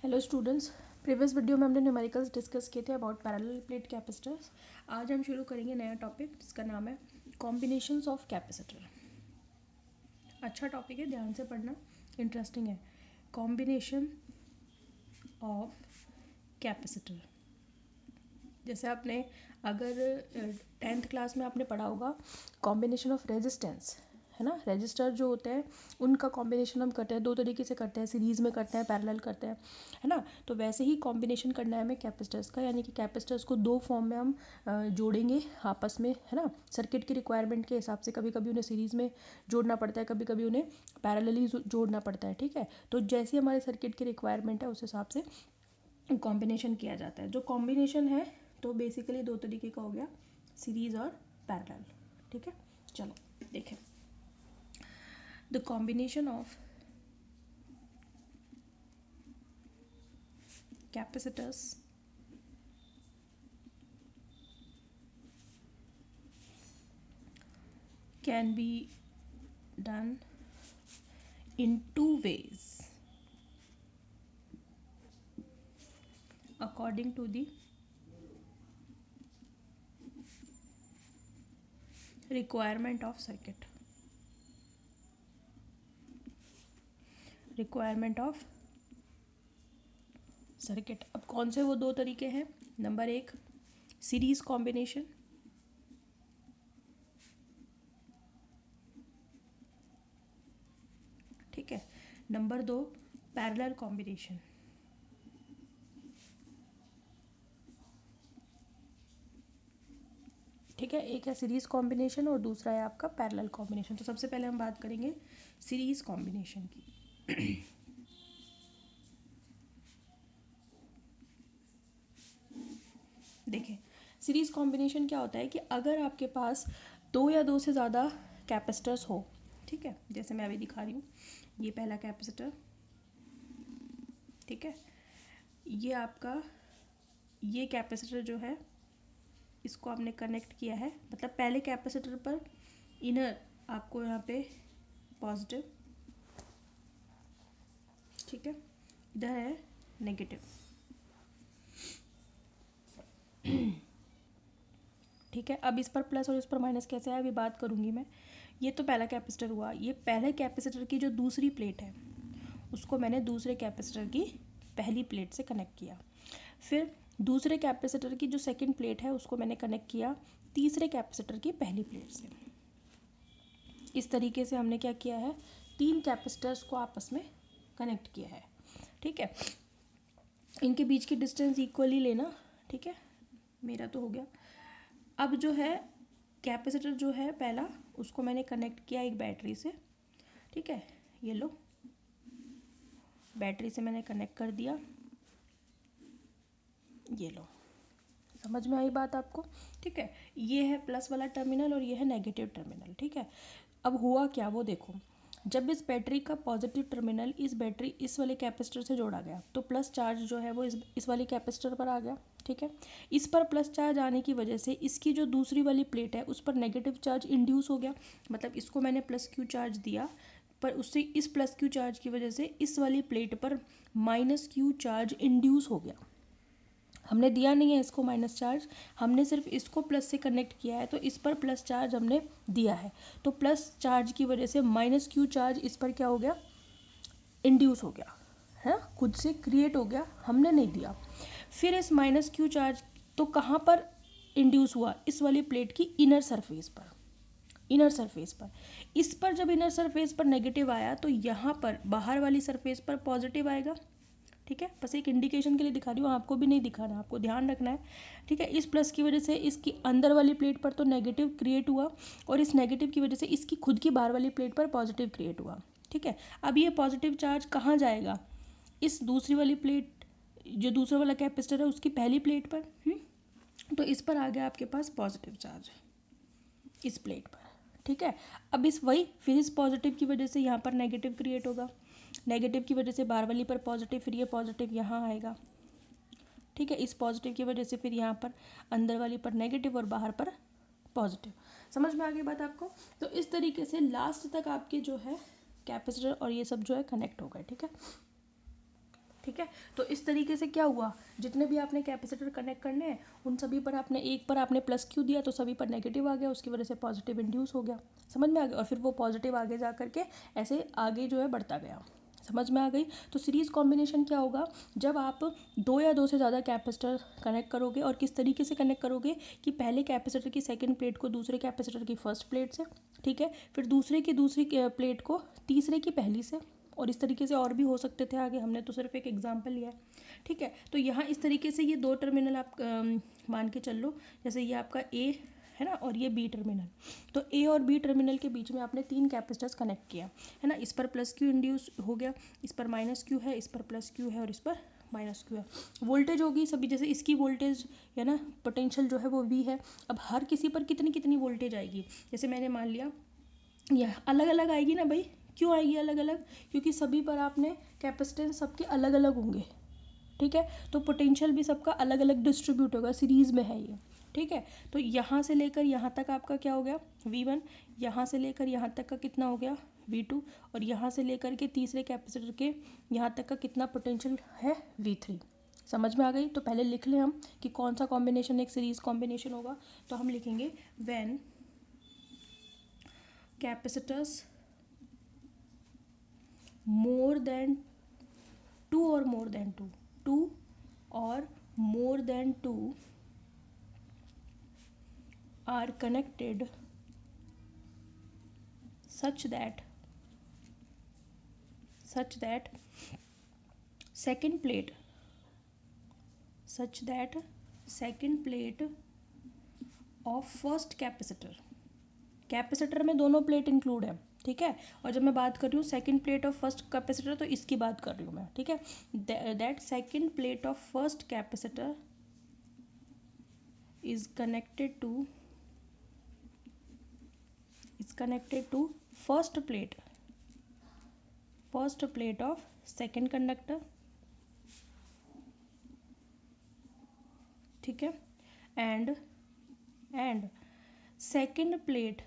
Hello students, previous video में हमने numericals discuss किए थे अबाउट पैरेलल प्लेट कैपेसिटर्स। आज हम शुरू करेंगे नया टॉपिक जिसका नाम है कॉम्बिनेशंस ऑफ कैपेसिटर। अच्छा टॉपिक है, ध्यान से पढ़ना, इंटरेस्टिंग है। कॉम्बिनेशन ऑफ कैपेसिटर, जैसे आपने अगर 10th क्लास में आपने पढ़ा होगा कॉम्बिनेशन ऑफ रेजिस्टेंस, है ना। रजिस्टर जो होते हैं उनका कॉम्बिनेशन हम करते हैं, दो तरीके से करते हैं, सीरीज़ में करते हैं, पैरेलल करते हैं, है ना। तो वैसे ही कॉम्बिनेशन करना है हमें कैपेसिटर्स का, यानी कि कैपेसिटर्स को दो फॉर्म में हम जोड़ेंगे आपस में, है ना। सर्किट की रिक्वायरमेंट के हिसाब से कभी कभी उन्हें सीरीज़ में जोड़ना पड़ता है, कभी कभी उन्हें पैरेलली जोड़ना पड़ता है, ठीक है। तो जैसी हमारे सर्किट की रिक्वायरमेंट है उस हिसाब से कॉम्बिनेशन किया जाता है। जो कॉम्बिनेशन है तो बेसिकली दो तरीके का हो गया, सीरीज़ और पैरेलल, ठीक है। चलो देखें, the combination of capacitors can be done in two ways according to the requirement of circuit. Requirement of circuit. अब कौन से वो दो तरीके हैं? नंबर एक, सीरीज कॉम्बिनेशन, ठीक है। नंबर दो, पैरेलल कॉम्बिनेशन, ठीक है। एक है सीरीज कॉम्बिनेशन और दूसरा है आपका पैरेलल कॉम्बिनेशन। तो सबसे पहले हम बात करेंगे सीरीज कॉम्बिनेशन की। देखें, सीरीज कॉम्बिनेशन क्या होता है कि अगर आपके पास दो या दो से ज़्यादा कैपेसिटर्स हो, ठीक है, जैसे मैं अभी दिखा रही हूँ, ये पहला कैपेसिटर, ठीक है, ये आपका ये कैपेसिटर जो है इसको आपने कनेक्ट किया है, मतलब पहले कैपेसिटर पर इनर आपको यहाँ पे पॉजिटिव, ठीक है, इधर है नेगेटिव, ठीक है। अब इस पर प्लस और इस पर माइनस कैसे है अभी बात करूँगी मैं। ये तो पहला कैपेसिटर हुआ। ये पहले कैपेसिटर की जो दूसरी प्लेट है उसको मैंने दूसरे कैपेसिटर की पहली प्लेट से कनेक्ट किया। फिर दूसरे कैपेसिटर की जो सेकंड प्लेट है उसको मैंने कनेक्ट किया तीसरे कैपेसिटर की पहली प्लेट से। इस तरीके से हमने क्या किया है, तीन कैपेसिटर्स को आपस में कनेक्ट किया है, ठीक है। इनके बीच की डिस्टेंस इक्वली लेना, ठीक है। मेरा तो हो गया। अब जो है कैपेसिटर जो है पहला, उसको मैंने कनेक्ट किया एक बैटरी से, ठीक है। ये लो, बैटरी से मैंने कनेक्ट कर दिया, ये लो, समझ में आई बात आपको, ठीक है। ये है प्लस वाला टर्मिनल और ये है नेगेटिव टर्मिनल, ठीक है। अब हुआ क्या वो देखो, जब इस बैटरी का पॉजिटिव टर्मिनल इस वाले कैपेसिटर से जोड़ा गया तो प्लस चार्ज जो है वो इस वाले कैपेसिटर पर आ गया, ठीक है। इस पर प्लस चार्ज आने की वजह से इसकी जो दूसरी वाली प्लेट है उस पर नेगेटिव चार्ज इंड्यूस हो गया, मतलब इसको मैंने प्लस क्यू चार्ज दिया, पर उससे इस प्लस क्यू चार्ज की वजह से इस वाली प्लेट पर माइनस क्यू चार्ज इंड्यूस हो गया। हमने दिया नहीं है इसको माइनस चार्ज, हमने सिर्फ इसको प्लस से कनेक्ट किया है, तो इस पर प्लस चार्ज हमने दिया है, तो प्लस चार्ज की वजह से माइनस क्यू चार्ज इस पर क्या हो गया, इंड्यूस हो गया, है, खुद से क्रिएट हो गया, हमने नहीं दिया। फिर इस माइनस क्यू चार्ज तो कहाँ पर इंड्यूस हुआ, इस वाली प्लेट की इनर सरफेस पर, इनर सरफेस पर। इस पर जब इनर सरफेस पर नेगेटिव आया तो यहाँ पर बाहर वाली सरफेस पर पॉजिटिव आएगा, ठीक है। बस एक इंडिकेशन के लिए दिखा रही हूँ, आपको भी नहीं दिखाना, आपको ध्यान रखना है, ठीक है। इस प्लस की वजह से इसकी अंदर वाली प्लेट पर तो नेगेटिव क्रिएट हुआ और इस नेगेटिव की वजह से इसकी खुद की बाहर वाली प्लेट पर पॉजिटिव क्रिएट हुआ, ठीक है। अब ये पॉजिटिव चार्ज कहाँ जाएगा, इस दूसरी वाली प्लेट, जो दूसरा वाला कैपेसिटर है उसकी पहली प्लेट पर, तो इस पर आ गया आपके पास पॉजिटिव चार्ज इस प्लेट पर, ठीक है। अब फिर इस पॉजिटिव की वजह से यहाँ पर नेगेटिव क्रिएट होगा, नेगेटिव की वजह से बाहर वाली पर पॉजिटिव, फिर ये पॉजिटिव यहाँ आएगा, ठीक है। इस पॉजिटिव की वजह से फिर यहाँ पर अंदर वाली पर नेगेटिव और बाहर पर पॉजिटिव। समझ में आ गई बात आपको? तो इस तरीके से लास्ट तक आपके जो है कैपेसिटर और ये सब जो है कनेक्ट हो गए, ठीक है। ठीक है। तो इस तरीके से क्या हुआ, जितने भी आपने कैपेसिटर कनेक्ट करने हैं उन सभी पर आपने एक पर आपने प्लस क्यू दिया तो सभी पर नेगेटिव आ गया, उसकी वजह से पॉजिटिव इंड्यूस हो गया। समझ में आ गया। और फिर वो पॉजिटिव आगे जा करके ऐसे आगे जो है बढ़ता गया। समझ में आ गई। तो सीरीज़ कॉम्बिनेशन क्या होगा, जब आप दो या दो से ज़्यादा कैपेसिटर कनेक्ट करोगे, और किस तरीके से कनेक्ट करोगे कि पहले कैपेसिटर की सेकंड प्लेट को दूसरे कैपेसिटर की फर्स्ट प्लेट से, ठीक है, फिर दूसरे की दूसरी प्लेट को तीसरे की पहली से, और इस तरीके से और भी हो सकते थे आगे, हमने तो सिर्फ एक एग्जांपल लिया है। ठीक है। तो यहाँ इस तरीके से ये दो टर्मिनल आप मान के चल लो, जैसे ये आपका ए है ना और ये बी टर्मिनल। तो ए और बी टर्मिनल के बीच में आपने तीन कैपेसिटर्स कनेक्ट किया है ना। इस पर प्लस क्यू इंड्यूस हो गया, इस पर माइनस क्यू है, इस पर प्लस क्यू है और इस पर माइनस क्यू है। वोल्टेज होगी सभी, जैसे इसकी वोल्टेज है ना, पोटेंशियल जो है वो वी है। अब हर किसी पर कितनी कितनी वोल्टेज आएगी, जैसे मैंने मान लिया यह अलग अलग आएगी ना भाई। क्यों आएगी अलग अलग, क्योंकि सभी पर आपने कैपेसिटेंस सबके अलग अलग होंगे। ठीक है। तो पोटेंशियल भी सबका अलग अलग डिस्ट्रीब्यूट होगा, सीरीज़ में है ये। ठीक है। तो यहाँ से लेकर यहाँ तक आपका क्या हो गया V1, यहाँ से लेकर यहाँ तक का कितना हो गया V2, और यहाँ से लेकर के तीसरे कैपेसिटर के यहाँ तक का कितना पोटेंशियल है V3। समझ में आ गई। तो पहले लिख लें हम कि कौन सा कॉम्बिनेशन एक सीरीज कॉम्बिनेशन होगा। तो हम लिखेंगे when capacitors more than 2 or more than 2 or more than 2 are connected such that second plate of first capacitor में दोनों प्लेट इंक्लूड है। ठीक है। और जब मैं बात कर रही हूँ second plate of first capacitor, तो इसकी बात कर रही हूँ मैं। ठीक है। That second plate of first capacitor is connected to first plate of second conductor। ठीक है। and second plate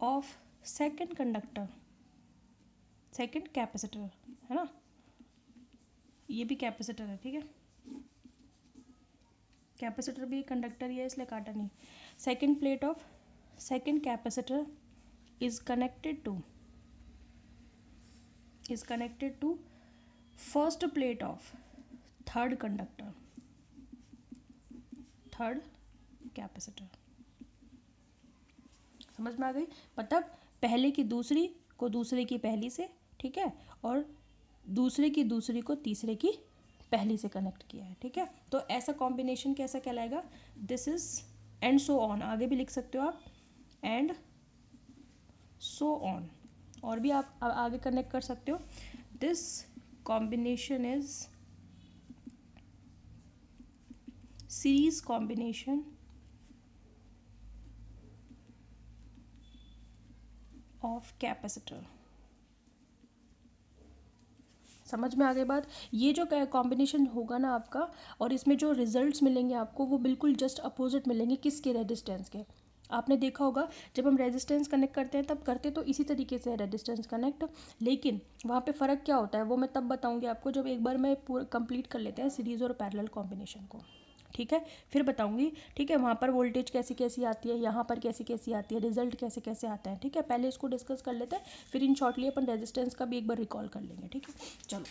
of second conductor, second capacitor है ना, ये भी कैपेसिटर है। ठीक है। कैपेसिटर भी कंडक्टर ही है इसलिए काटा नहीं। Second plate of second capacitor is connected to first plate of third conductor, third capacitor. समझ में आ गई। मतलब पहले की दूसरी को दूसरे की पहली से, ठीक है, और दूसरे की दूसरी को तीसरे की पहली से कनेक्ट किया है। ठीक है। तो ऐसा कॉम्बिनेशन कैसा कहलाएगा, this is and so on, आगे भी लिख सकते हो आप, एंड सो ऑन, और भी आप आगे कनेक्ट कर सकते हो। This combination is series combination of capacitor. समझ में आ गई बात। ये जो कॉम्बिनेशन होगा ना आपका, और इसमें जो रिजल्ट्स मिलेंगे आपको वो बिल्कुल जस्ट अपोजिट मिलेंगे किसके, रेजिस्टेंस के। आपने देखा होगा जब हम रेजिस्टेंस कनेक्ट करते हैं तब करते तो इसी तरीके से है रेजिस्टेंस कनेक्ट, लेकिन वहाँ पे फ़र्क क्या होता है वो मैं तब बताऊँगी आपको जब एक बार मैं पूरा कंप्लीट कर लेते हैं सीरीज़ और पैरेलल कॉम्बिनेशन को। ठीक है। फिर बताऊंगी। ठीक है। वहाँ पर वोल्टेज कैसी कैसी आती है, यहाँ पर कैसी कैसी आती है, रिजल्ट कैसे कैसे आता है। ठीक है। पहले इसको डिस्कस कर लेते हैं, फिर इन शॉर्टली अपन रेजिस्टेंस का भी एक बार रिकॉल कर लेंगे। ठीक है। चलो,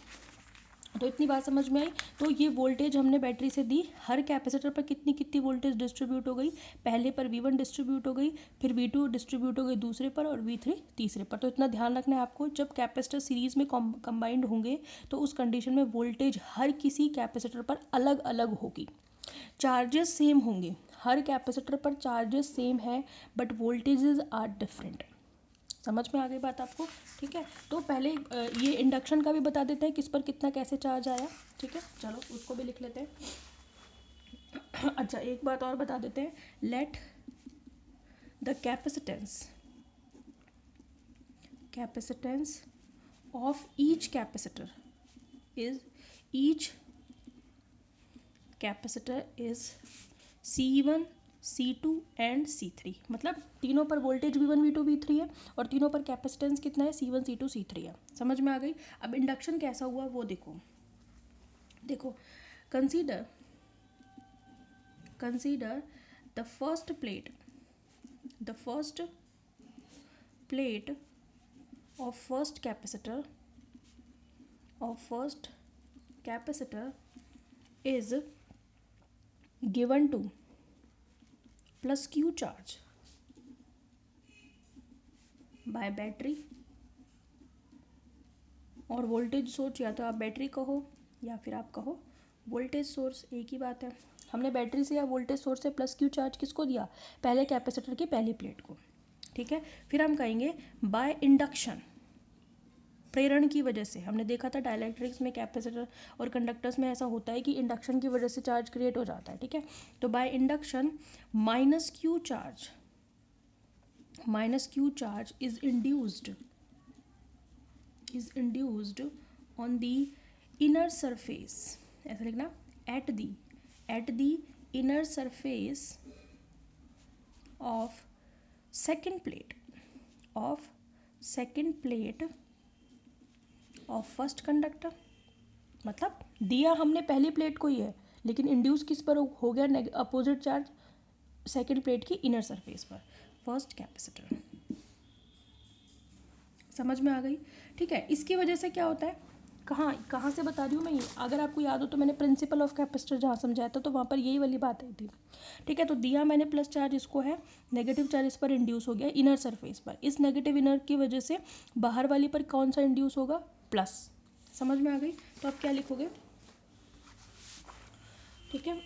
तो इतनी बात समझ में आई। तो ये वोल्टेज हमने बैटरी से दी, हर कैपेसिटर पर कितनी कितनी वोल्टेज डिस्ट्रीब्यूट हो गई, पहले पर V1 डिस्ट्रीब्यूट हो गई, फिर V2 डिस्ट्रीब्यूट हो गई दूसरे पर, और V3 तीसरे पर। तो इतना ध्यान रखना है आपको, जब कैपेसिटर सीरीज़ में कंबाइंड होंगे तो उस कंडीशन में वोल्टेज हर किसी कैपेसिटर पर अलग अलग होगी। चार्जेस सेम होंगे, हर कैपेसिटर पर चार्जेस सेम है बट वोल्टेजेस आर डिफरेंट। समझ में आ गई बात आपको। ठीक है। तो पहले ये इंडक्शन का भी बता देते हैं किस पर कितना कैसे चार्ज आया। ठीक है। चलो उसको भी लिख लेते हैं। अच्छा, एक बात और बता देते हैं, let the capacitance of each capacitor is C1 C2 and C3, मतलब तीनों पर वोल्टेज V1 V2 V3 है और तीनों पर कैपेसिटेंस कितना है, C1 C2 C3 है। समझ में आ गई। अब इंडक्शन कैसा हुआ वो देखो। देखो consider the first plate of first capacitor is given to plus Q charge by battery, और वोल्टेज सोर्स या तो आप बैटरी कहो या फिर आप कहो वोल्टेज सोर्स, एक ही बात है। हमने बैटरी से या वोल्टेज सोर्स से प्लस क्यू चार्ज किसको दिया, पहले कैपेसिटर की पहली प्लेट को, ठीक है। फिर हम कहेंगे बाय इंडक्शन, प्रेरण की वजह से। हमने देखा था डाइलेक्ट्रिक्स में कैपेसिटर और कंडक्टर्स में ऐसा होता है कि इंडक्शन की वजह से चार्ज क्रिएट हो जाता है, ठीक है। तो by induction minus Q charge is induced on the inner surface, ऐसा लिखना, eight the inner surface of second plate of first conductor. मतलब दिया हमने पहली प्लेट को ही है, लेकिन इंड्यूस किस पर हो गया, अपोजिट चार्ज सेकेंड प्लेट की इनर सरफेस पर, फर्स्ट कैपेसिटर। समझ में आ गई, ठीक है। इसकी वजह से क्या होता है, कहाँ से बता रही हूँ मैं ये, अगर आपको याद हो तो मैंने प्रिंसिपल ऑफ कैपेसिटर जहाँ समझाया था तो वहाँ पर यही वाली बात आई थी, ठीक है। तो दिया मैंने प्लस चार्ज इसको है, नेगेटिव चार्ज इस पर इंड्यूस हो गया इनर सरफेस पर, इस नेगेटिव इनर की वजह से बाहर वाली पर कौन सा इंड्यूस होगा, प्लस। समझ में आ गई। तो आप क्या लिखोगे, ठीक है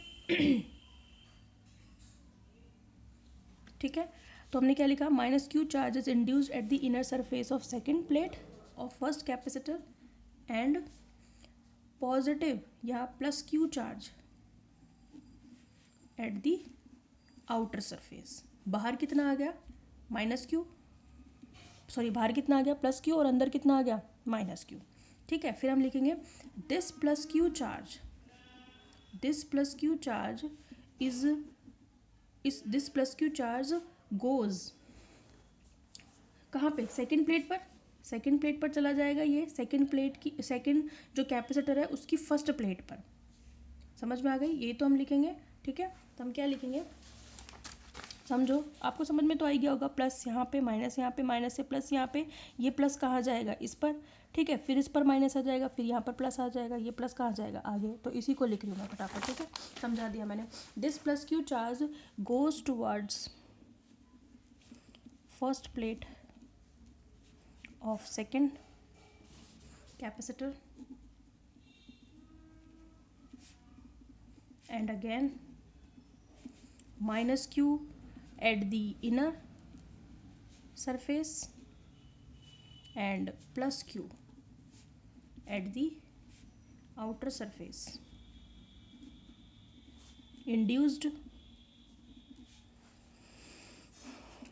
ठीक है। तो हमने क्या लिखा, minus Q charge is induced at the inner surface of second plate of first capacitor and positive या plus Q charge at the outer surface. बाहर कितना आ गया, माइनस क्यू, सॉरी बाहर कितना आ गया, प्लस क्यू, और अंदर कितना आ गया, माइनस क्यू, ठीक है। फिर हम लिखेंगे this plus Q charge goes कहाँ पे, सेकेंड प्लेट पर चला जाएगा, ये सेकेंड जो कैपेसिटर है उसकी फर्स्ट प्लेट पर। समझ में आ गई, ये तो हम लिखेंगे, ठीक है। तो हम क्या लिखेंगे, समझो, आपको समझ में तो आ ही गया होगा, प्लस यहाँ पे, माइनस यहाँ पे, माइनस से प्लस यहाँ पे, ये प्लस कहाँ जाएगा, इस पर, ठीक है। फिर इस पर माइनस आ जाएगा, फिर यहाँ पर प्लस आ जाएगा, ये प्लस कहाँ जाएगा, आगे। तो इसी को लिख रही हूँ मैं फटाफट, ठीक है, समझा दिया मैंने। This plus Q charge goes towards first plate of second capacitor and again minus q at the inner surface and plus q at the outer surface induced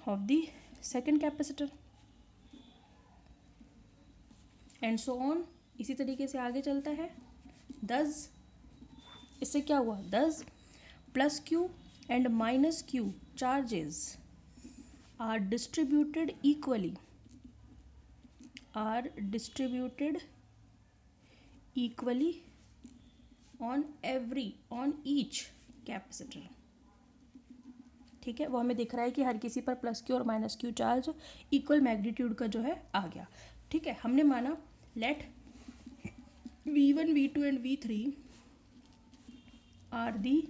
of the second capacitor and so on। इसी तरीके से आगे चलता है। thus इससे क्या हुआ, thus plus q and minus q charges are distributed equally on each capacitor, ठीक है। वो हमें दिख रहा है कि हर किसी पर प्लस क्यू और minus Q charge equal magnitude का जो है आ गया, ठीक है। हमने माना let V1 V2 and V3 are the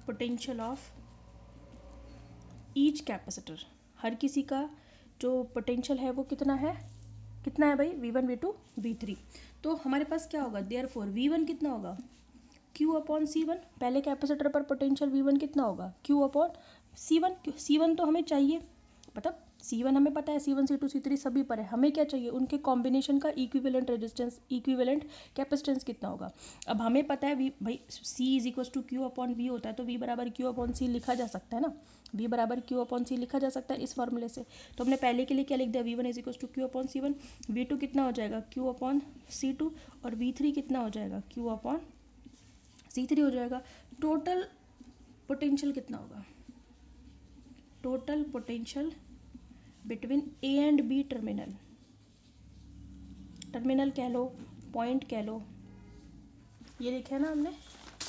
potential of each capacitor. हर किसी का जो पोटेंशियल है वो कितना है भाई, V1 V2 V3। तो हमारे पास क्या होगा, देयरफॉर V1 कितना होगा, Q अपॉन C1। पहले कैपेसिटर पर पोटेंशियल V1 कितना होगा, Q अपॉन C1। C1 तो हमें चाहिए, मतलब C1 हमें पता है, C1 C2 C3 सभी पर है, हमें क्या चाहिए, उनके कॉम्बिनेशन का इक्विवेलेंट रेजिस्टेंस, इक्विवेलेंट कैपेसिटेंस कितना होगा। अब हमें पता है भाई C is equal to q upon V होता है, तो V बराबर क्यू अपॉन सी लिखा जा सकता है ना, V बराबर क्यू अपॉन सी लिखा जा सकता है इस फॉर्मूले से। तो हमने पहले के लिए क्या लिख दिया, V1 is equal to q upon C1, V2 कितना हो जाएगा, क्यू अपॉन C2, और V3 कितना हो जाएगा, क्यू अपॉन C3 हो जाएगा। टोटल पोटेंशियल कितना होगा, total potential between A and B terminal, terminal कह लो, पॉइंट कह लो, ये लिखा है ना हमने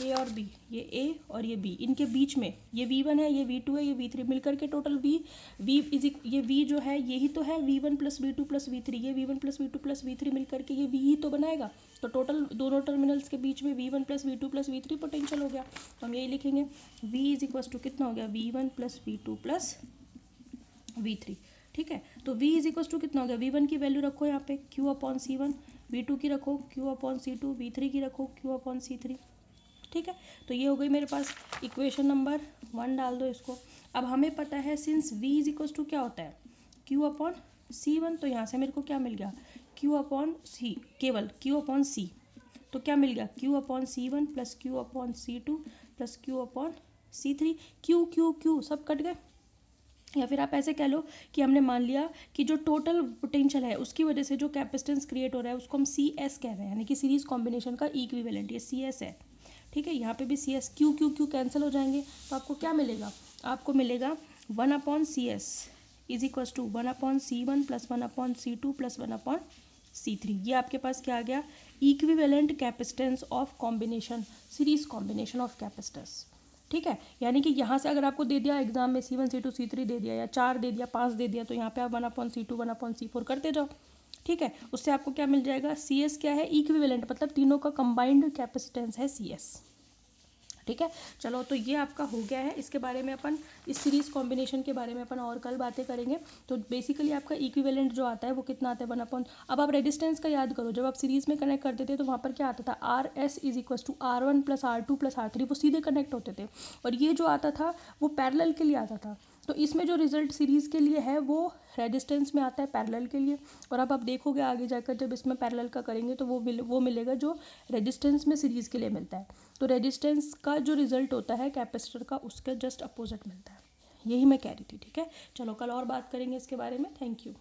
ए और बी, ये ए और ये बी, इनके बीच में ये V1 है, ये V2 है, ये V3 मिलकर के टोटल ये V जो है यही तो है V1 plus V2 plus V3, ये V1 plus V2 plus V3 मिलकर के ये V ही तो बनाएगा। तो टोटल दोनों टर्मिनल्स के बीच में V1 plus V2 plus V3 potential हो गया। तो हम यही लिखेंगे V इज इक्वल टू कितना हो गया, V1 plus V2 plus V3। ठीक है, तो V इज इक्वल टू कितना हो गया, V1 की वैल्यू रखो यहाँ पे Q/C1, V2 की रखो Q/C2, V3 की रखो Q/C3। ठीक है, तो ये हो गई मेरे पास इक्वेशन नंबर 1, डाल दो इसको। अब हमें पता है since V is equal to क्या होता है, Q/C1, तो यहाँ से मेरे को क्या मिल गया, Q/C, केवल Q/C, तो क्या मिल गया Q/C1 plus Q/C2 plus Q/C3, Q सब कट गए। या फिर आप ऐसे कह लो कि हमने मान लिया कि जो टोटल पोटेंशियल है उसकी वजह से जो कैपेसिटेंस क्रिएट हो रहा है उसको हम CS कह रहे हैं, यानी कि सीरीज कॉम्बिनेशन का इक्विवेलेंट, ये CS है। ठीक है, यहाँ पे भी CS, Q कैंसिल हो जाएंगे, तो आपको क्या मिलेगा, आपको मिलेगा 1/CS is equal to 1/C1 plus 1/C2 plus 1/C3। ये आपके पास क्या आ गया, equivalent capacitance of combination, series combination of capacitance. ठीक है, यानी कि यहाँ से अगर आपको दे दिया एग्जाम में C1 C2 C3 दे दिया, या 4 दे दिया, 5 दे दिया, तो यहाँ पे आप 1/C2 1/C4 करते जाओ। ठीक है, उससे आपको क्या मिल जाएगा, CS क्या है, इक्विवेलेंट, मतलब तीनों का कंबाइंड कैपेसिटेंस है CS। ठीक है, चलो तो ये आपका हो गया है। इसके बारे में अपन, इस सीरीज कॉम्बिनेशन के बारे में अपन और कल बातें करेंगे। तो बेसिकली आपका इक्विवेलेंट जो आता है वो कितना आता है, 1/, अब आप रेजिस्टेंस का याद करो, जब आप सीरीज में कनेक्ट करते थे तो वहाँ पर क्या आता था, RS is equal to R1 plus R2 plus R3, वो सीधे कनेक्ट होते थे, और ये जो आता था वो पैरेलल के लिए आता था। तो इसमें जो रिजल्ट सीरीज़ के लिए है वो रेजिस्टेंस में आता है पैरेलल के लिए, और अब आप देखोगे आगे जाकर जब इसमें पैरेलल का करेंगे तो वो मिलेगा जो रेजिस्टेंस में सीरीज़ के लिए मिलता है। तो रेजिस्टेंस का जो रिजल्ट होता है कैपेसिटर का, उसका जस्ट अपोजिट मिलता है। यही मैं कह रही थी। ठीक है, चलो कल और बात करेंगे इसके बारे में। Thank you.